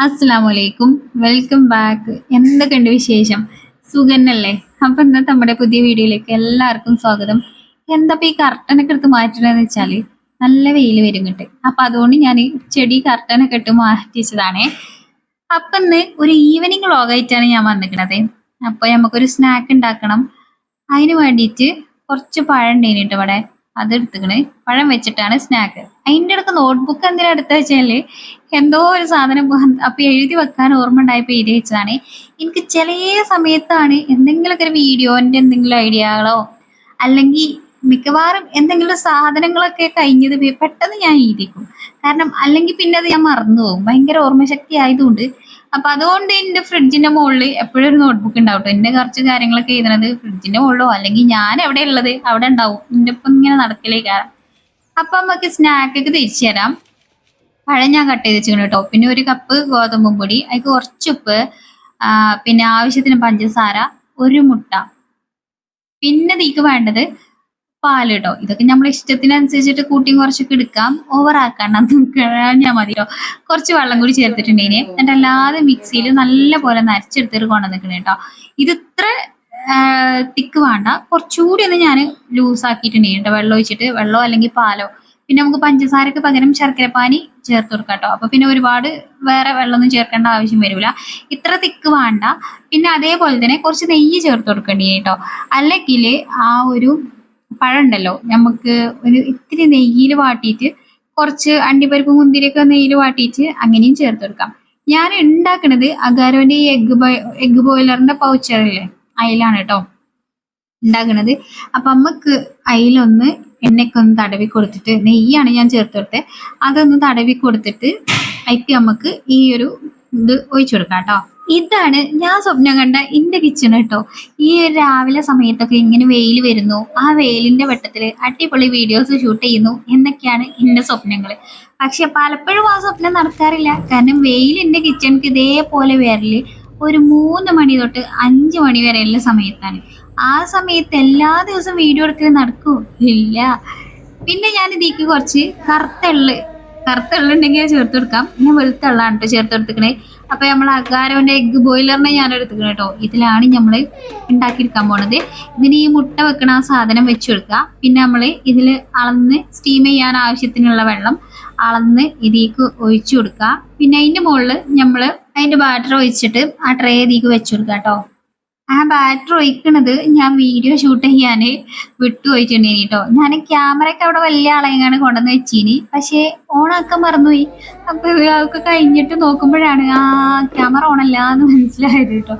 അസ്സലാമലൈക്കും. Welcome back. എന്തൊക്കെയുണ്ട് വിശേഷം? സുഖന്നല്ലേ? അപ്പൊ ഇന്നത്തെ നമ്മുടെ പുതിയ വീഡിയോയിലേക്ക് എല്ലാവർക്കും സ്വാഗതം. എന്താ ഈ കർട്ടനൊക്കെ എടുത്ത് മാറ്റണെന്ന് വെച്ചാല് നല്ല വെയിൽ വരും കിട്ട്. അപ്പൊ അതുകൊണ്ട് ഞാൻ ചെടി കർട്ടനൊക്കെ ഇട്ട് മാറ്റിച്ചതാണേ. അപ്പൊ ഇന്ന് ഒരു ഈവനിങ് വ്ളോഗായിട്ടാണ് ഞാൻ വന്നിരിക്കുന്നത്. അപ്പൊ നമുക്കൊരു സ്നാക്ക് ഉണ്ടാക്കണം. അതിന് വേണ്ടിയിട്ട് കുറച്ച് പഴം ഉണ്ടേനിട്ടോ ഇവിടെ. അത് എടുത്തുക്കണ്. പഴം വെച്ചിട്ടാണ് സ്നാക്ക്. അതിൻ്റെ ഇടക്ക് നോട്ട്ബുക്ക് എന്തിനാ എടുത്ത വെച്ചാല് എന്തോ ഒരു സാധനം അപ്പൊ എഴുതി വെക്കാൻ ഓർമ്മ ഉണ്ടായപ്പോ എഴുതി വെച്ചതാണ്. എനിക്ക് ചില സമയത്താണ് എന്തെങ്കിലുമൊക്കെ ഒരു വീഡിയോന്റെ എന്തെങ്കിലും ഐഡിയകളോ അല്ലെങ്കിൽ മിക്കവാറും എന്തെങ്കിലും സാധനങ്ങളൊക്കെ കഴിഞ്ഞത് പെട്ടെന്ന് ഞാൻ എഴുതിക്കും. കാരണം അല്ലെങ്കിൽ പിന്നെ അത് ഞാൻ മറന്നു പോകും. ഭയങ്കര ഓർമ്മശക്തി ആയതുകൊണ്ട്. അപ്പൊ അതുകൊണ്ട് എന്റെ ഫ്രിഡ്ജിന്റെ മുകളിൽ എപ്പോഴും ഒരു നോട്ട്ബുക്ക് ഉണ്ടാവും ട്ടോ. എന്റെ കുറച്ച് കാര്യങ്ങളൊക്കെ എഴുതുന്നത് ഫ്രിഡ്ജിന്റെ മുകളിലോ അല്ലെങ്കിൽ ഞാൻ എവിടെ ഉള്ളത് അവിടെ ഉണ്ടാവും. എന്റെ ഒപ്പം ഇങ്ങനെ നടക്കലേക്കാരം. അപ്പൊ നമുക്ക് സ്നാക്കൊക്കെ തിരിച്ചു തരാം. പഴം ഞാൻ കട്ട് ചെയ്ത് വെച്ചിട്ടുണ്ട് കേട്ടോ. പിന്നെ ഒരു കപ്പ് ഗോതമ്പും പൊടി, അതിക്ക് കുറച്ച് ഉപ്പ്, പിന്നെ ആവശ്യത്തിന് പഞ്ചസാര, ഒരു മുട്ട. പിന്നെ ഇതിക്ക് വേണ്ടത് പാല് കേട്ടോ. ഇതൊക്കെ നമ്മളെ ഇഷ്ടത്തിനനുസരിച്ചിട്ട് കൂട്ടിയും കുറച്ചൊക്കെ എടുക്കാം. ഓവർ ആക്കാണ്ട് ഞാൻ മതി കേട്ടോ. കുറച്ച് വെള്ളം കൂടി ചേർത്തിട്ടുണ്ടേന്. എന്നിട്ട് അല്ലാതെ മിക്സിയിൽ നല്ല പോലെ നരച്ചെടുത്തിട്ട് കൊണ്ടുവന്നിട്ടുണ്ട് കേട്ടോ. ഇത് ഇത്ര തിക്ക് വേണ്ട, കുറച്ചുകൂടി ഒന്ന് ഞാൻ ലൂസ് ആക്കിയിട്ടുണ്ടേന് കേട്ടോ. വെള്ളം ഒഴിച്ചിട്ട്, വെള്ളമോ അല്ലെങ്കിൽ പാലോ. പിന്നെ നമുക്ക് പഞ്ചസാരക്ക് പകരം ശർക്കരപ്പാനി ചേർത്ത് കൊടുക്കാം കേട്ടോ. അപ്പൊ പിന്നെ ഒരുപാട് വേറെ വെള്ളമൊന്നും ചേർക്കേണ്ട ആവശ്യം വരില്ല. ഇത്ര തിക്ക് വേണ്ട. പിന്നെ അതേപോലെ തന്നെ കുറച്ച് നെയ്യ് ചേർത്ത് കൊടുക്കേണ്ടി കേട്ടോ. അല്ലെങ്കിൽ ആ ഒരു പഴം ഉണ്ടല്ലോ, നമുക്ക് ഒരു ഇത്തിരി നെയ്യിൽ വാട്ടിയിട്ട് കുറച്ച് അണ്ടിപ്പരിപ്പ് മുന്തിരിയൊക്കെ നെയ്യിൽ വാട്ടിയിട്ട് അങ്ങനെയും ചേർത്ത് കൊടുക്കാം. ഞാൻ ഉണ്ടാക്കുന്നത് അഗാരോന്റെ ഈ എഗ് ബോയിലറിന്റെ പൗച്ചറില്ലേ, അതിലാണ് കേട്ടോ ഉണ്ടാക്കുന്നത്. അപ്പൊ നമുക്ക് അതിലൊന്ന് എണ്ണയൊക്കെ ഒന്ന് തടവി കൊടുത്തിട്ട്, നെയ്യാണ് ഞാൻ ചേർത്ത് കൊടുത്തത്, അതൊന്ന് തടവി കൊടുത്തിട്ട് അതിക്ക് നമുക്ക് ഈ ഒരു ഇത് ഒഴിച്ചു കൊടുക്കാം കേട്ടോ. ഇതാണ് ഞാൻ സ്വപ്നം കണ്ട എന്റെ കിച്ചൺ കേട്ടോ. ഈ രാവിലെ സമയത്തൊക്കെ ഇങ്ങനെ വെയിൽ വരുന്നു, ആ വെയിലിന്റെ വെട്ടത്തില് അടിപൊളി വീഡിയോസ് ഷൂട്ട് ചെയ്യുന്നു എന്നൊക്കെയാണ് എന്റെ സ്വപ്നങ്ങൾ. പക്ഷെ പലപ്പോഴും ആ സ്വപ്നം നടക്കാറില്ല. കാരണം വെയിൽ എന്റെ കിച്ചണിക്ക് ഇതേപോലെ വരല് ഒരു 3 മണി തൊട്ട് 5 മണി വരെയുള്ള സമയത്താണ്. ആ സമയത്ത് എല്ലാ ദിവസവും വീഡിയോ എടുക്കൽ നടക്കൂ ഇല്ല. പിന്നെ ഞാൻ ഇതിക്ക് കുറച്ച് കറുത്ത എള്ളുണ്ടെങ്കിൽ ചേർത്ത് കൊടുക്കാം. ഞാൻ വെളുത്ത എള്ളാണ് കേട്ടോ ചേർത്ത് കൊടുത്തിക്കണേ. അപ്പൊ നമ്മൾ അഗാരോന്റെ എഗ് ബോയിലറിനെ ഞാൻ എടുത്തിക്കണം കേട്ടോ. ഇതിലാണ് നമ്മൾ ഉണ്ടാക്കിയെടുക്കാൻ പോണത്. ഇതിന് ഈ മുട്ട വെക്കണ ആ സാധനം വെച്ച് കൊടുക്കുക. പിന്നെ നമ്മൾ ഇതിൽ അളന്ന് സ്റ്റീം ചെയ്യാൻ ആവശ്യത്തിനുള്ള വെള്ളം അളന്ന് ഇതിലേക്ക് ഒഴിച്ചു കൊടുക്കുക. പിന്നെ അതിന്റെ മുകളിൽ നമ്മൾ അതിന്റെ ബാറ്റർ ഒഴിച്ചിട്ട് ആ ട്രേ ഇതിലേക്ക് വെച്ചു കൊടുക്കുക കേട്ടോ. ആ ബാറ്റർ ഒഴിക്കണത് ഞാൻ വീഡിയോ ഷൂട്ട് ചെയ്യാന് വിട്ടു പോയിട്ടുണ്ടേനി കേട്ടോ. ഞാൻ ക്യാമറയൊക്കെ അവിടെ വലിയ ആളെങ്ങാണ് കൊണ്ടുവന്ന് വെച്ചീനി. പക്ഷെ ഓണാക്കാൻ മറന്നുപോയി. അപ്പൊ അതൊക്കെ കഴിഞ്ഞിട്ട് നോക്കുമ്പോഴാണ് ആ ക്യാമറ ഓണല്ല എന്ന് മനസ്സിലായത് കേട്ടോ.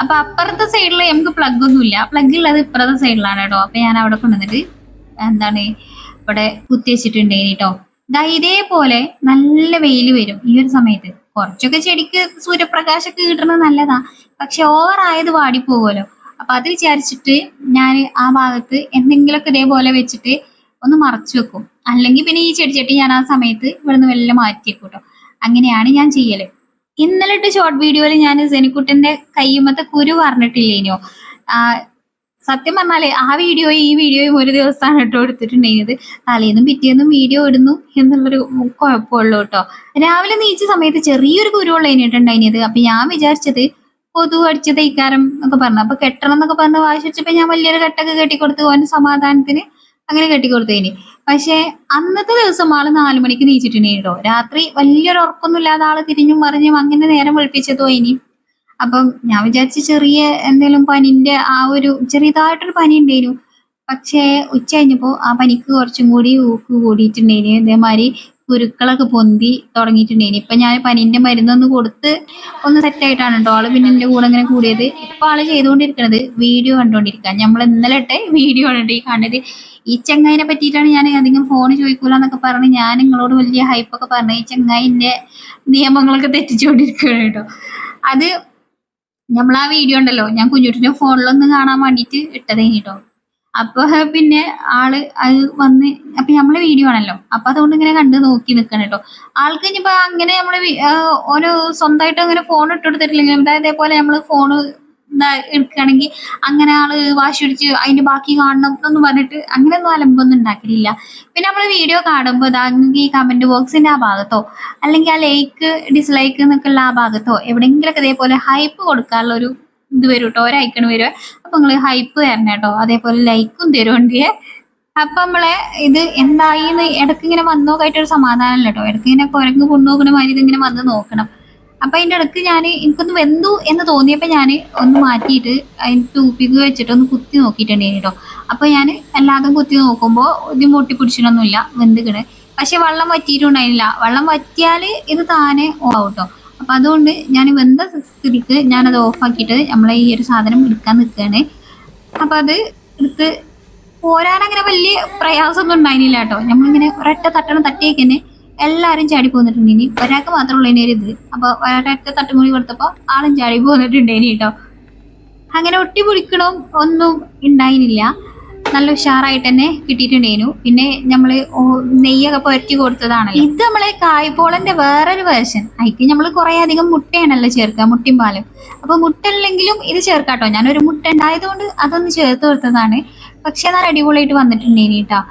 അപ്പൊ അപ്പുറത്തെ സൈഡിൽ നമുക്ക് പ്ലഗ് ഒന്നുമില്ല. പ്ലഗ് ഉള്ളത് ഇപ്പുറത്തെ സൈഡിലാണ് കേട്ടോ. അപ്പൊ ഞാൻ അവിടെ കൊണ്ടുവന്നിട്ട് എന്താണ് ഇവിടെ കുത്തി വെച്ചിട്ടുണ്ടേനി കേട്ടോ. ഇതേപോലെ നല്ല വെയിൽ വരും ഈ ഒരു സമയത്ത്. കുറച്ചൊക്കെ ചെടിക്ക് സൂര്യപ്രകാശമൊക്കെ കിട്ടുന്നത് നല്ലതാ. പക്ഷെ ഓവർ ആയത് വാടിപ്പോകുമല്ലോ. അപ്പൊ അത് വിചാരിച്ചിട്ട് ഞാൻ ആ ഭാഗത്ത് എന്തെങ്കിലുമൊക്കെ ഇതേപോലെ വെച്ചിട്ട് ഒന്ന് മറച്ചു വെക്കും. അല്ലെങ്കിൽ പിന്നെ ഈ ചെടിച്ചട്ടി ഞാൻ ആ സമയത്ത് ഇവിടുന്ന് വല്ല മാറ്റി വെക്കും കേട്ടോ. അങ്ങനെയാണ് ഞാൻ ചെയ്യല്. ഇന്നലെ ഇട്ട് ഷോർട്ട് വീഡിയോയിൽ ഞാൻ സെനിക്കുട്ടന്റെ കയ്യുമത്തെ കുരു പറഞ്ഞിട്ടില്ലേനോ. സത്യം പറഞ്ഞാല് ആ വീഡിയോയും ഈ വീഡിയോയും ഒരു ദിവസമാണ് കേട്ടോ എടുത്തിട്ടുണ്ടായിരുന്നത്. തലേന്നും പിറ്റേന്നും വീഡിയോ ഇടുന്നു എന്നുള്ളൊരു കുഴപ്പമുള്ളൂ കേട്ടോ. രാവിലെ നീച്ച സമയത്ത് ചെറിയൊരു കുരുവുള്ള കഴിഞ്ഞിട്ടുണ്ടായിരുന്നത്. അപ്പൊ ഞാൻ വിചാരിച്ചത് കൊതു അടിച്ചത് ഇക്കാരം എന്നൊക്കെ പറഞ്ഞു. അപ്പൊ കെട്ടണം എന്നൊക്കെ പറഞ്ഞ് വാശി വെച്ചപ്പോ ഞാൻ വലിയൊരു കെട്ടൊക്കെ കെട്ടിക്കൊടുത്ത് ഓന് സമാധാനത്തിന് അങ്ങനെ കെട്ടിക്കൊടുത്തേനി. പക്ഷെ അന്നത്തെ ദിവസം ആള് 4 മണിക്ക് നീച്ചിട്ടുണ്ടേനോ. രാത്രി വലിയൊരു ഉറക്കൊന്നും ഇല്ലാതെ ആള് തിരിഞ്ഞും മറിഞ്ഞും അങ്ങനെ നേരം വെളുപ്പിച്ചതോ ഇനി. അപ്പം ഞാൻ വിചാരിച്ച ചെറിയ എന്തെങ്കിലും പനിന്റെ ആ ഒരു ചെറിയതായിട്ടൊരു പനി ഉണ്ടായിരുന്നു. പക്ഷേ ഉച്ച കഴിഞ്ഞപ്പോ ആ പനിക്ക് കുറച്ചും കൂടി ഊക്ക് കൂടിയിട്ടുണ്ടായിന്. ഇതേമാതിരി കുരുക്കളൊക്കെ പൊന്തി തുടങ്ങിയിട്ടുണ്ടായിന്. ഇപ്പൊ ഞാൻ പനിന്റെ മരുന്നൊന്ന് കൊടുത്ത് ഒന്ന് സെറ്റ് ആയിട്ടാണ് കേട്ടോ ആള് പിന്നെ എന്റെ കൂടെ ഇങ്ങനെ കൂടിയത്. ഇപ്പൊ ആള് ചെയ്തുകൊണ്ടിരിക്കുന്നത് വീഡിയോ കണ്ടോണ്ടിരിക്കുക. നമ്മൾ ഇന്നലെ ഇട്ട വീഡിയോ ആണ് ഈ കാണുന്നത്. ഈ ചെങ്ങായിനെ പറ്റിയിട്ടാണ് ഞാൻ അധികം ഫോൺ ചോദിക്കൂല എന്നൊക്കെ പറഞ്ഞ് ഞാൻ നിങ്ങളോട് വലിയ ഹൈപ്പൊക്കെ പറഞ്ഞ ഈ ചെങ്ങായിന്റെ നിയമങ്ങളൊക്കെ തെറ്റിച്ചുകൊണ്ടിരിക്കുകയാണ് കേട്ടോ. അത് നമ്മൾ ആ വീഡിയോ ഉണ്ടല്ലോ, ഞാൻ കുഞ്ഞുട്ടിന്റെ ഫോണിലൊന്ന് കാണാൻ വേണ്ടിട്ട് ഇട്ടതേനി കേട്ടോ. അപ്പൊ പിന്നെ ആള് അത് വന്ന് അപ്പൊ നമ്മളെ വീഡിയോ ആണല്ലോ, അപ്പൊ അതുകൊണ്ട് ഇങ്ങനെ കണ്ട് നോക്കി നിക്കണം കേട്ടോ. ആൾക്ക് ഇനിയിപ്പോ അങ്ങനെ നമ്മള് ഓരോ സ്വന്തമായിട്ട് അങ്ങനെ ഫോൺ ഇട്ട് കൊടുത്തിട്ടില്ലെങ്കിലും ഇതേപോലെ നമ്മള് ഫോണ് ഇതാ എടുക്കുകയാണെങ്കിൽ അങ്ങനെ ആള് വാശി പിടിച്ച് അതിന്റെ ബാക്കി കാണണം എന്നൊന്നും പറഞ്ഞിട്ട് അങ്ങനെയൊന്നും അലമ്പൊന്നും ഉണ്ടാക്കലില്ല. പിന്നെ നമ്മൾ വീഡിയോ കാണുമ്പോൾ ഇതാ ഈ കമന്റ് ബോക്സിന്റെ ആ ഭാഗത്തോ അല്ലെങ്കിൽ ആ ലൈക്ക് ഡിസ്ലൈക്ക് എന്നൊക്കെ ഉള്ള ആ ഭാഗത്തോ എവിടെയെങ്കിലൊക്കെ ഇതേപോലെ ഹൈപ്പ് കൊടുക്കാനുള്ള ഒരു ഇത് വരും കേട്ടോ, ഒരു ഐക്കൺ വരും. അപ്പൊ നിങ്ങൾ ഹൈപ്പ് തരണം കേട്ടോ, അതേപോലെ ലൈക്കും തരുന്നുണ്ട്. അപ്പൊ നമ്മളെ ഇത് എന്തായിന്ന് ഇടയ്ക്ക് ഇങ്ങനെ വന്നോക്കായിട്ടൊരു സമാധാനമല്ല കേട്ടോ, ഇടയ്ക്ക് ഇങ്ങനെ കുരങ്ങ് കൊണ്ടുപോകുന്ന മാതിരി ഇതിങ്ങനെ വന്ന് നോക്കണം. അപ്പൊ അതിന്റെ ഇടയ്ക്ക് ഞാൻ എനിക്കൊന്ന് വെന്തു എന്ന് തോന്നിയപ്പോ ഞാൻ ഒന്ന് മാറ്റിയിട്ട് അതിന് ടൂപ്പിക്ക് വെച്ചിട്ട് ഒന്ന് കുത്തി നോക്കിയിട്ടുണ്ടായിരുന്നു കേട്ടോ. അപ്പൊ ഞാൻ എല്ലാതും കുത്തി നോക്കുമ്പോൾ ഇത് പൊട്ടിപ്പിടിച്ചിട്ടൊന്നുമില്ല, വെന്തുകണ്. പക്ഷെ വെള്ളം വറ്റിയിട്ടുണ്ടായില്ല. വെള്ളം വറ്റിയാൽ ഇത് താനെ ഓഫ് കേട്ടോ. അപ്പൊ അതുകൊണ്ട് ഞാൻ വെന്ത സ്ഥിതിക്ക് ഞാനത് ഓഫാക്കിയിട്ട് നമ്മളെ ഈ ഒരു സാധനം എടുക്കാൻ നിൽക്കുകയാണ്. അപ്പൊ അത് എടുത്ത് പോരാനങ്ങനെ വലിയ പ്രയാസമൊന്നും ഉണ്ടായിരുന്നില്ല കേട്ടോ. നമ്മളിങ്ങനെ ഒരൊറ്റ തട്ടണം തട്ടിയേക്കന്നെ എല്ലാരും ചാടി പോന്നിട്ടുണ്ടേനി. ഒരാൾക്ക് മാത്രമുള്ള ഒരു ഇത്. അപ്പൊ ഒരൊറ്റ തട്ടുമൂടി കൊടുത്തപ്പോ ആളും ചാടി പോന്നിട്ടുണ്ടേനി കേട്ടോ. അങ്ങനെ ഒട്ടി പിടിക്കണോ ഒന്നും ഉണ്ടായിരുന്നില്ല, നല്ല ഉഷാറായിട്ട് തന്നെ കിട്ടിയിട്ടുണ്ടേനു. പിന്നെ നമ്മള് നെയ്യൊക്കെ പുരട്ടി കൊടുത്തതാണ്. ഇത് നമ്മളെ കായ്പോളന്റെ വേറൊരു വേർഷൻ. അതിക്ക് നമ്മൾ കുറെ അധികം മുട്ടയാണല്ലോ ചേർക്കുക, മുട്ടയും പാലും. അപ്പൊ മുട്ട ഇല്ലെങ്കിലും ഇത് ചേർക്കാട്ടോ. ഞാനൊരു മുട്ട ഉണ്ടായതുകൊണ്ട് അതൊന്ന് ചേർത്ത് കൊടുത്തതാണ്. പക്ഷെ നല്ല അടിപൊളിയായിട്ട് വന്നിട്ടുണ്ടേനി കേട്ടോ.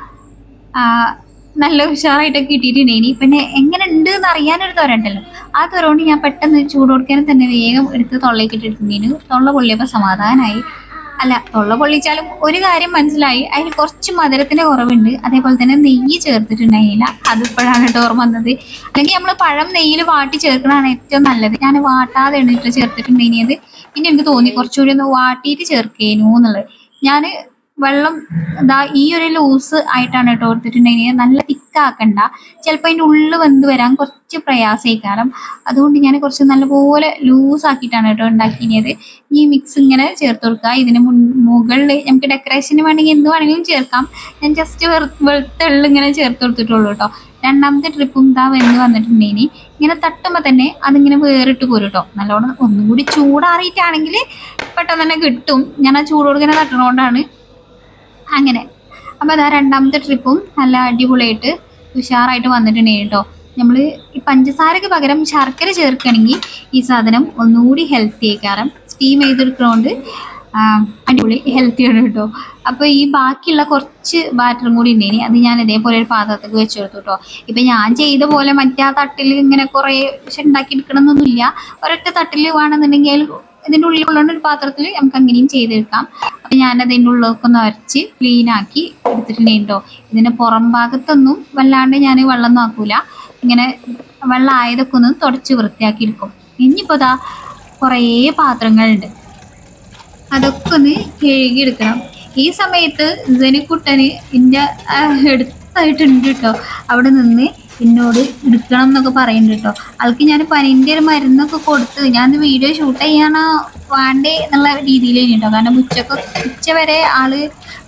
നല്ല ഉഷാറായിട്ടൊക്കെ കിട്ടിയിട്ടുണ്ടേനി. പിന്നെ എങ്ങനെ ഉണ്ട് എന്ന് അറിയാനൊരു തൊരണ്ടല്ലോ, ആ തൊരണ്ട് ഞാൻ പെട്ടെന്ന് ചൂട് കൊടുക്കാനും തന്നെ വേഗം എടുത്ത് തൊള്ളേക്ക് ഇട്ടിട്ടുണ്ടേനു. തൊള്ള പൊള്ളിയപ്പോൾ സമാധാനമായി. അല്ല, തൊള്ള പൊള്ളിച്ചാലും ഒരു കാര്യം മനസ്സിലായി, അതിൽ കുറച്ച് മധുരത്തിന്റെ കുറവുണ്ട്. അതേപോലെ തന്നെ നെയ്യ് ചേർത്തിട്ടുണ്ടായില്ല. അതിപ്പോഴാണ് കേട്ടോ ഓർമ്മ വന്നത്. അല്ലെങ്കിൽ നമ്മൾ പഴം നെയ്യിൽ വാട്ടി ചേർക്കണതാണ് ഏറ്റവും നല്ലത്. ഞാൻ വാട്ടാതെ എണ്ണിട്ട് ചേർത്തിട്ടുണ്ടായിരുന്നത്. പിന്നെ എനിക്ക് തോന്നി കുറച്ചുകൂടി ഒന്ന് വാട്ടിയിട്ട് ചേർക്കേനു എന്നുള്ളത്. ഞാൻ വെള്ളം ഇതാ ഈ ഒരു ലൂസ് ആയിട്ടാണ് കേട്ടോ കൊടുത്തിട്ടുണ്ടെങ്കിൽ, നല്ല തിക്കാക്കണ്ട. ചിലപ്പോൾ അതിൻ്റെ ഉള്ളിൽ വെന്ത് വരാൻ കുറച്ച് പ്രയാസമായിക്കാരം. അതുകൊണ്ട് ഞാൻ കുറച്ച് നല്ലപോലെ ലൂസാക്കിയിട്ടാണ് കേട്ടോ ഉണ്ടാക്കിയത്. ഈ മിക്സ് ഇങ്ങനെ ചേർത്ത് കൊടുക്കുക. ഇതിന് മുകളിൽ നമുക്ക് ഡെക്കറേഷന് വേണമെങ്കിൽ എന്ത് വേണമെങ്കിലും ചേർക്കാം. ഞാൻ ജസ്റ്റ് വെളുത്തുള്ളി ഇങ്ങനെ ചേർത്ത് കൊടുത്തിട്ടുള്ളൂ കേട്ടോ. രണ്ടാമത്തെ ട്രിപ്പും ഇതാ വെന്ത് വന്നിട്ടുണ്ടെങ്കിൽ ഇങ്ങനെ തട്ടുമ്പോൾ തന്നെ അതിങ്ങനെ വേറിട്ട് പോരും കേട്ടോ. നല്ലോണം ഒന്നും കൂടി ചൂടാറിയിട്ടാണെങ്കിൽ പെട്ടെന്ന് തന്നെ കിട്ടും. ഞാൻ ആ ചൂടോട് ഇങ്ങനെ തട്ടണോണ്ടാണ് അങ്ങനെ. അപ്പോൾ അതാ രണ്ടാമത്തെ ട്രിപ്പും നല്ല അടിപൊളിയായിട്ട് ഉഷാറായിട്ട് വന്നിട്ടുണ്ട് കേട്ടോ. നമ്മൾ ഈ പഞ്ചസാരക്ക് പകരം ശർക്കര ചേർക്കുകയാണെങ്കിൽ ഈ സാധനം ഒന്നുകൂടി ഹെൽത്തി ആയിക്കാരം. സ്റ്റീം ചെയ്തെടുക്കുന്നതുകൊണ്ട് അടിപൊളി ഹെൽത്തിയാണ് കേട്ടോ. അപ്പോൾ ഈ ബാക്കിയുള്ള കുറച്ച് ബാറ്ററും കൂടി ഉണ്ടേനി, അത് ഞാൻ ഇതേപോലെ ഒരു പാത്രത്തേക്ക് വെച്ച് കൊടുത്തു കേട്ടോ. ഇപ്പം ഞാൻ ചെയ്ത പോലെ മറ്റേ തട്ടിൽ ഇങ്ങനെ കുറേ ഉണ്ടാക്കി എടുക്കണമെന്നൊന്നുമില്ല. ഒരൊറ്റ തട്ടിൽ വേണമെന്നുണ്ടെങ്കിൽ ഇതിൻ്റെ ഉള്ളിലുള്ള ഒരു പാത്രത്തിൽ നമുക്ക് അങ്ങനെയും ചെയ്തെടുക്കാം. അപ്പം ഞാനതിൻ്റെ ഉള്ളിലൊക്കെ ഒന്ന് അരച്ച് ക്ലീൻ ആക്കി എടുത്തിട്ടുണ്ടോ. ഇതിൻ്റെ പുറം ഭാഗത്തൊന്നും വല്ലാണ്ട് ഞാൻ വെള്ളം നോക്കൂല, ഇങ്ങനെ വെള്ളം ആയതൊക്കെ ഒന്ന് തുടച്ച് വൃത്തിയാക്കി എടുക്കും. ഇനിയിപ്പോൾ ഇതാ കുറേ പാത്രങ്ങളുണ്ട്, അതൊക്കെ ഒന്ന് കഴുകിയെടുക്കണം. ഈ സമയത്ത് ജനിക്കുട്ടന് എൻ്റെ എടുത്തായിട്ടുണ്ട് കേട്ടോ. അവിടെ നിന്ന് എന്നോട് എടുക്കണം എന്നൊക്കെ പറയുന്നുണ്ട് കേട്ടോ. ആൾക്ക് ഞാൻ പനിൻ്റെ ഒരു മരുന്നൊക്കെ കൊടുത്ത് ഞാൻ വീഡിയോ ഷൂട്ട് ചെയ്യാനോ വേണ്ടേ എന്നുള്ള രീതിയിലാണ് കേട്ടോ. കാരണം ഉച്ച വരെ ആള്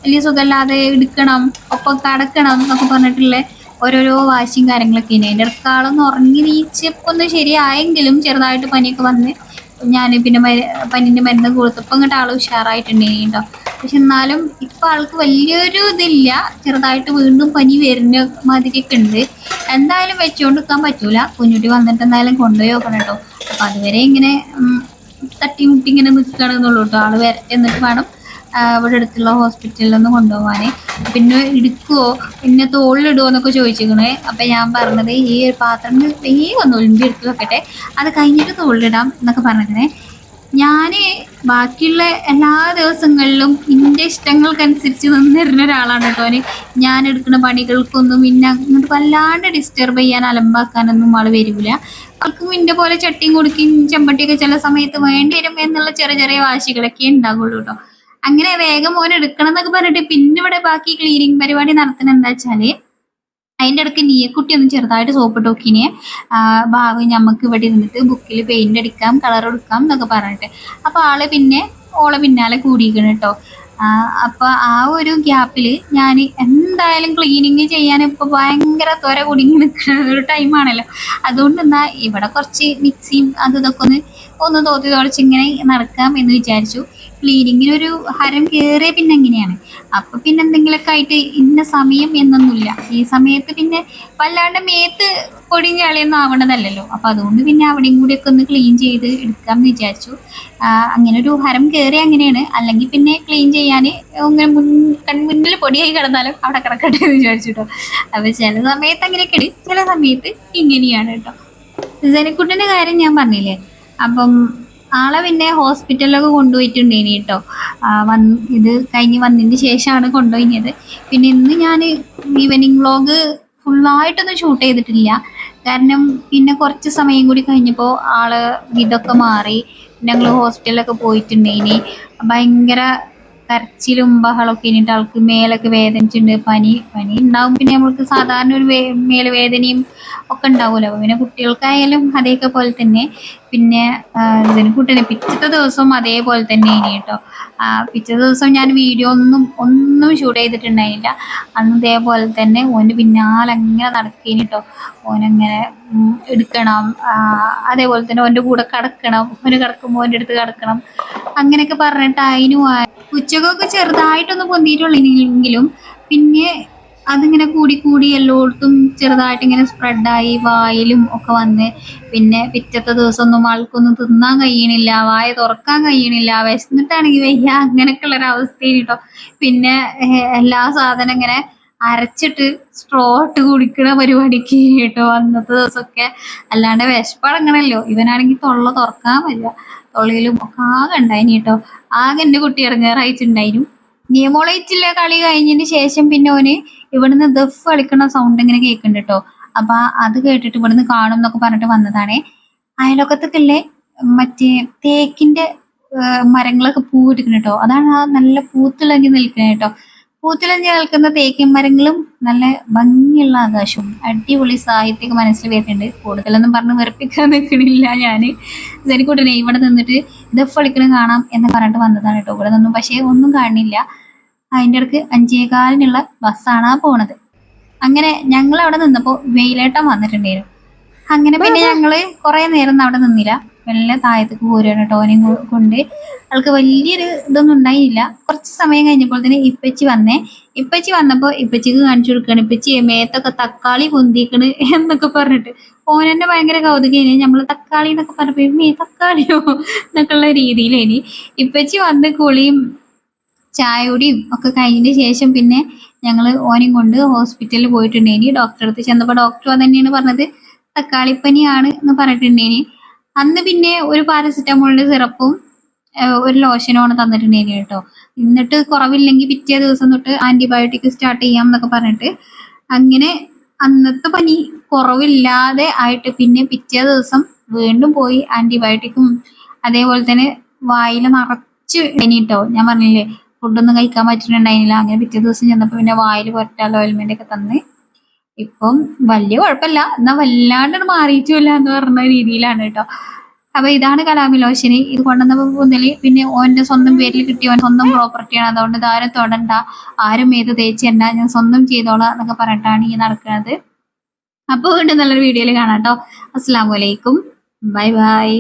വലിയ സുഖമില്ലാതെ എടുക്കണം, ഒപ്പം കടക്കണം എന്നൊക്കെ പറഞ്ഞിട്ടുള്ള ഓരോരോ വാശിയും കാര്യങ്ങളൊക്കെ ഇനി. അതിൻ്റെ ഇടയ്ക്ക് ആളൊന്ന് ഉറങ്ങി നീച്ചപ്പോൾ ഒന്ന് ശരിയായെങ്കിലും ചെറുതായിട്ട് പനിയൊക്കെ വന്ന് ഞാൻ പിന്നെ പനിൻ്റെ മരുന്ന് കൊടുത്തപ്പോൾ ഇങ്ങോട്ട് ആൾ ഉഷാറായിട്ടുണ്ടെങ്കിൽ കേട്ടോ. പക്ഷെ എന്നാലും ഇപ്പം ആൾക്ക് വലിയൊരു ഇതില്ല, ചെറുതായിട്ട് വീണ്ടും പനി വരുന്ന മാതിരിയൊക്കെ ഉണ്ട്. എന്തായാലും വെച്ചുകൊണ്ട് നിൽക്കാൻ പറ്റൂല, കുഞ്ഞുട്ടി വന്നിട്ട് എന്തായാലും കൊണ്ടുപോയി നോക്കണം കേട്ടോ. അപ്പം അതുവരെ ഇങ്ങനെ തട്ടിമുട്ടി ഇങ്ങനെ നിൽക്കണമെന്നുള്ളൂ കേട്ടോ. ആൾ വരട്ടെ, എന്നിട്ട് വേണം ഇവിടെ അടുത്തുള്ള ഹോസ്പിറ്റലിലൊന്ന് കൊണ്ടുപോകാൻ. പിന്നെ എടുക്കുമോ പിന്നെ തോളിലിടുമോ എന്നൊക്കെ ചോദിച്ചിരിക്കണേ. അപ്പം ഞാൻ പറഞ്ഞത് ഈ ഒരു പാത്രം വേഗം ഒന്ന് ഒളിമ്പി എടുത്ത് വെക്കട്ടെ, അത് കഴിഞ്ഞിട്ട് തോളിലിടാം എന്നൊക്കെ പറഞ്ഞിരിക്കണേ. ഞാൻ ബാക്കിയുള്ള എല്ലാ ദിവസങ്ങളിലും എൻ്റെ ഇഷ്ടങ്ങൾക്കനുസരിച്ച് നിന്നിരുന്ന ഒരാളാണ് കേട്ടോ. ഞാൻ എടുക്കുന്ന പണികൾക്കൊന്നും പിന്നെ അങ്ങോട്ട് വല്ലാണ്ട് ഡിസ്റ്റർബ് ചെയ്യാൻ അലമ്പാക്കാനൊന്നും ആൾ വരില്ല. ആൾക്കും എൻ്റെ പോലെ ചട്ടിയും കുടുക്കിയും ചെമ്പട്ടിയൊക്കെ ചില സമയത്ത് വേണ്ടി വരും എന്നുള്ള ചെറിയ ചെറിയ വാശികളൊക്കെ ഉണ്ടാകുള്ളൂ കേട്ടോ. അങ്ങനെ വേഗം മോൻ എടുക്കണം എന്നൊക്കെ പറഞ്ഞിട്ട് പിന്നെ ഇവിടെ ബാക്കി ക്ലീനിങ് പരിപാടി നടത്തുന്നത് എന്താ വെച്ചാല്, അതിൻ്റെ ഇടയ്ക്ക് നീയക്കുട്ടി ഒന്ന് ചെറുതായിട്ട് സോപ്പിട്ട് നോക്കിനെ. ഭാവി നമുക്ക് ഇവിടെ ഇരുന്നിട്ട് ബുക്കിൽ പെയിന്റ് അടിക്കാം, കളർ കൊടുക്കാം എന്നൊക്കെ പറഞ്ഞിട്ട്. അപ്പോൾ ആള് പിന്നെ ഓളെ പിന്നാലെ കൂടിയിരിക്കണം കേട്ടോ. അപ്പോൾ ആ ഒരു ഗ്യാപ്പിൽ ഞാൻ എന്തായാലും ക്ലീനിങ് ചെയ്യാൻ ഇപ്പോൾ ഭയങ്കര ത്വര കുടുങ്ങി നിൽക്കുന്ന ഒരു ടൈമാണല്ലോ. അതുകൊണ്ട് എന്താ ഇവിടെ കുറച്ച് മിക്സിയും അത് ഇതൊക്കെ ഒന്ന് തോത്തി തുടച്ച് ഇങ്ങനെ നടക്കാം എന്ന് വിചാരിച്ചു. ക്ലീനിങ്ങിനൊരു ഹരം കയറിയ പിന്നെ എങ്ങനെയാണ്. അപ്പം പിന്നെ എന്തെങ്കിലുമൊക്കെ ആയിട്ട് ഇന്ന സമയം എന്നൊന്നുമില്ല. ഈ സമയത്ത് പിന്നെ വല്ലാണ്ട് മേത്ത് പൊടിയും ചളിയൊന്നും ആവണതല്ലല്ലോ. അപ്പൊ അതുകൊണ്ട് പിന്നെ അവിടെയും കൂടിയൊക്കെ ഒന്ന് ക്ലീൻ ചെയ്ത് എടുക്കാമെന്ന് വിചാരിച്ചു. അങ്ങനെ ഒരു ഹരം കയറി അങ്ങനെയാണ്. അല്ലെങ്കിൽ പിന്നെ ക്ലീൻ ചെയ്യാൻ ഇങ്ങനെ കൺമുന്നിൽ പൊടിയായി കിടന്നാലും അവിടെ കിടക്കട്ടെ എന്ന് വിചാരിച്ചിട്ടോ. അപ്പൊ ചില സമയത്ത് അങ്ങനെയൊക്കെ ഉണ്ട്, ചില സമയത്ത് ഇങ്ങനെയാണ് കേട്ടോ. ജനക്കുട്ടന്റെ കാര്യം ഞാൻ പറഞ്ഞില്ലേ. അപ്പം ആളെ പിന്നെ ഹോസ്പിറ്റലിലൊക്കെ കൊണ്ടുപോയിട്ടുണ്ടേനി കേട്ടോ. ഇത് കഴിഞ്ഞ് വന്നതിന് ശേഷമാണ് കൊണ്ടുപോയത്. പിന്നെ ഇന്ന് ഞാൻ ഈവനിങ് വ്ളോഗ് ഫുള്ളായിട്ടൊന്നും ഷൂട്ട് ചെയ്തിട്ടില്ല. കാരണം പിന്നെ കുറച്ച് സമയം കൂടി കഴിഞ്ഞപ്പോൾ ആള് ഇതൊക്കെ മാറി. ഞങ്ങൾ ഹോസ്പിറ്റലിലൊക്കെ പോയിട്ടുണ്ടേനി. ഭയങ്കര കരച്ചിലും ബഹളമൊക്കെ ഇനിയിട്ട് ആൾക്ക് മേലൊക്കെ വേദനിച്ചിട്ടുണ്ട്. പനി ഉണ്ടാവും. പിന്നെ നമ്മൾക്ക് സാധാരണ ഒരു മേല് വേദനയും ഒക്കെ ഉണ്ടാവുമല്ലോ. അപ്പോൾ പിന്നെ കുട്ടികൾക്കായാലും അതേക്കെ പോലെ തന്നെ. പിന്നെ ഇതിന് കുട്ടീനെ പിറ്റത്തെ ദിവസം അതേപോലെ തന്നെ ഇനി കേട്ടോ. പിറ്റേ ദിവസം ഞാൻ വീഡിയോ ഒന്നും ഷൂട്ട് ചെയ്തിട്ടുണ്ടായില്ല. അന്ന് ഇതേപോലെ തന്നെ ഓൻ്റെ പിന്നാലെ അങ്ങനെ നടക്കേനി കേട്ടോ. ഓനങ്ങനെ എടുക്കണം, അതേപോലെ തന്നെ ഓൻ്റെ കൂടെ കിടക്കണം, ഓന് കിടക്കുമ്പോൾ ഓൻ്റെ അടുത്ത് കിടക്കണം, അങ്ങനെയൊക്കെ പറഞ്ഞിട്ട് അതിനും ഉച്ചക്കൊക്കെ ചെറുതായിട്ടൊന്ന് പൊന്തിയിട്ടുള്ളെങ്കിലും പിന്നെ അതിങ്ങനെ കൂടി എല്ലായിടത്തും ചെറുതായിട്ട് ഇങ്ങനെ സ്പ്രെഡായി വായിലും ഒക്കെ വന്ന്. പിന്നെ പിറ്റത്തെ ദിവസം ഒന്നും ആൾക്കൊന്നും തിന്നാൻ കഴിയണില്ല, വായ തുറക്കാൻ കഴിയണില്ല, വിശന്നിട്ടാണെങ്കിൽ വയ്യ, അങ്ങനെയൊക്കെ ഉള്ളൊരവസ്ഥയിൽ കേട്ടോ. പിന്നെ എല്ലാ സാധനം ഇങ്ങനെ അരച്ചിട്ട് സ്ട്രോ ഇട്ട് കുടിക്കണ പരിപാടിക്ക് കേട്ടോ അന്നത്തെ ദിവസമൊക്കെ. അല്ലാണ്ട് വിശപ്പടങ്ങണല്ലോ. ഇവനാണെങ്കിൽ തൊള്ള തുറക്കാൻ വയ്യ, തൊള്ളയിലും ഒക്കെ ആകെ ഉണ്ടായിനി കേട്ടോ. ആകെ എൻ്റെ കുട്ടി ഇറങ്ങാറായിട്ടുണ്ടായിരുന്നു. നിയമോളേറ്റിലെ കളി കഴിഞ്ഞതിന് ശേഷം പിന്നെ ഓന് ഇവിടുന്ന് ദഫ് കളിക്കുന്ന സൗണ്ട് ഇങ്ങനെ കേൾക്കുന്നുണ്ട് കേട്ടോ. അപ്പൊ അത് കേട്ടിട്ട് ഇവിടുന്ന് കാണും എന്നൊക്കെ പറഞ്ഞിട്ട് വന്നതാണേ. അയലോക്കത്തൊക്കെ മറ്റേ തേക്കിന്റെ മരങ്ങളൊക്കെ പൂവിട്ടിരിക്കുന്നു കേട്ടോ. അതാണ് ആ നല്ല പൂത്തിളങ്ങി നിൽക്കുന്നത് കേട്ടോ. പൂത്തിളങ്ങി നിൽക്കുന്ന തേക്കിൻ മരങ്ങളും നല്ല ഭംഗിയുള്ള ആകാശവും അടിപൊളി സാഹിത്യമൊക്കെ മനസ്സിൽ വരുന്നുണ്ട്. കൂടുതലൊന്നും പറഞ്ഞ് വെറുപ്പിക്കാൻ നിൽക്കണില്ല ഞാന്. ശരിക്കൂട്ടനെ ഇവിടെ നിന്നിട്ട് ദഫ് കളിക്കണം കാണാം എന്ന് പറഞ്ഞിട്ട് വന്നതാണ് കേട്ടോ. ഇവിടെ നിന്നും പക്ഷേ ഒന്നും കാണില്ല. അതിൻ്റെ ഇടയ്ക്ക് 5:15 ബസ്സാണ് പോണത്. അങ്ങനെ ഞങ്ങൾ അവിടെ നിന്നപ്പോൾ വെയിലേട്ടം വന്നിട്ടുണ്ടായിരുന്നു. അങ്ങനെ പിന്നെ ഞങ്ങള് കുറെ നേരം അവിടെ നിന്നില്ല, മെല്ലെ താഴത്തേക്ക് പോരുകയാണ് കേട്ടോ. ഓനെയും കൊണ്ട് ആൾക്ക് വലിയൊരു ഇതൊന്നും ഉണ്ടായില്ല. കുറച്ച് സമയം കഴിഞ്ഞപ്പോൾ തന്നെ ഇപ്പച്ചി വന്നപ്പോൾ ഇപ്പച്ചിക്ക് കാണിച്ചു കൊടുക്കുകയാണ്. ഇപ്പച്ചി മേത്തൊക്കെ തക്കാളി പൊന്തിക്കണ് എന്നൊക്കെ പറഞ്ഞിട്ട്. ഓനെന്നെ ഭയങ്കര കൗതുകേനി. നമ്മള് തക്കാളി എന്നൊക്കെ പറഞ്ഞപ്പോ തക്കാളിയോ എന്നൊക്കെ ഉള്ള രീതിയിലേനി. ഇപ്പച്ചി വന്ന് കുളിയും ചായയുടെയും ഒക്കെ കഴിഞ്ഞതിന് ശേഷം പിന്നെ ഞങ്ങൾ ഓനെയും കൊണ്ട് ഹോസ്പിറ്റലിൽ പോയിട്ടുണ്ടേനി. ഡോക്ടറെ അടുത്ത് ചെന്നപ്പോൾ ഡോക്ടർ തന്നെയാണ് പറഞ്ഞത് തക്കാളിപ്പനിയാണ് എന്ന് പറഞ്ഞിട്ടുണ്ടേനി. അന്ന് പിന്നെ ഒരു പാരസിറ്റമോളിന്റെ സിറപ്പും ഒരു ലോഷനുമാണ് തന്നിട്ടുണ്ടേനി കേട്ടോ. എന്നിട്ട് കുറവില്ലെങ്കിൽ പിറ്റേ ദിവസം തൊട്ട് ആന്റിബയോട്ടിക് സ്റ്റാർട്ട് ചെയ്യാം എന്നൊക്കെ പറഞ്ഞിട്ട്. അങ്ങനെ അന്നത്തെ പനി കുറവില്ലാതെ ആയിട്ട് പിന്നെ പിറ്റേ ദിവസം വീണ്ടും പോയി ആന്റിബയോട്ടിക്കും അതേപോലെ തന്നെ വായിൽ നിറച്ച് എണീട്ടോ. ഞാൻ പറഞ്ഞില്ലേ ഫുഡൊന്നും കഴിക്കാൻ പറ്റിയിട്ടുണ്ടായില്ല. അങ്ങനെ പിറ്റേ ദിവസം ചെന്നപ്പോൾ പിന്നെ വായിൽ പുരട്ടാനുള്ള ഓയിൽമെന്റ് ഒക്കെ തന്ന്. ഇപ്പം വലിയ കുഴപ്പമില്ല, എന്നാൽ വല്ലാണ്ട് മാറിയിട്ടില്ല എന്ന് പറഞ്ഞ രീതിയിലാണ് കേട്ടോ. അപ്പൊ ഇതാണ് കലാമി ലോഷന്. ഇത് കൊണ്ടുവന്നപ്പോൾ മുതല് പിന്നെ ഓന്റെ സ്വന്തം പേരിൽ കിട്ടിയ ഓൻ സ്വന്തം പ്രോപ്പർട്ടിയാണ്. അതുകൊണ്ട് ഇതാരും തൊടണ്ട, ആരും ഏത് തേച്ചണ്ട, ഞാൻ സ്വന്തം ചെയ്തോളാം എന്നൊക്കെ പറഞ്ഞിട്ടാണ് ഈ നടക്കുന്നത്. അപ്പോൾ വീണ്ടും നല്ലൊരു വീഡിയോയിൽ കാണാം കേട്ടോ. അസ്സലാമു അലൈക്കും, ബൈ ബൈ.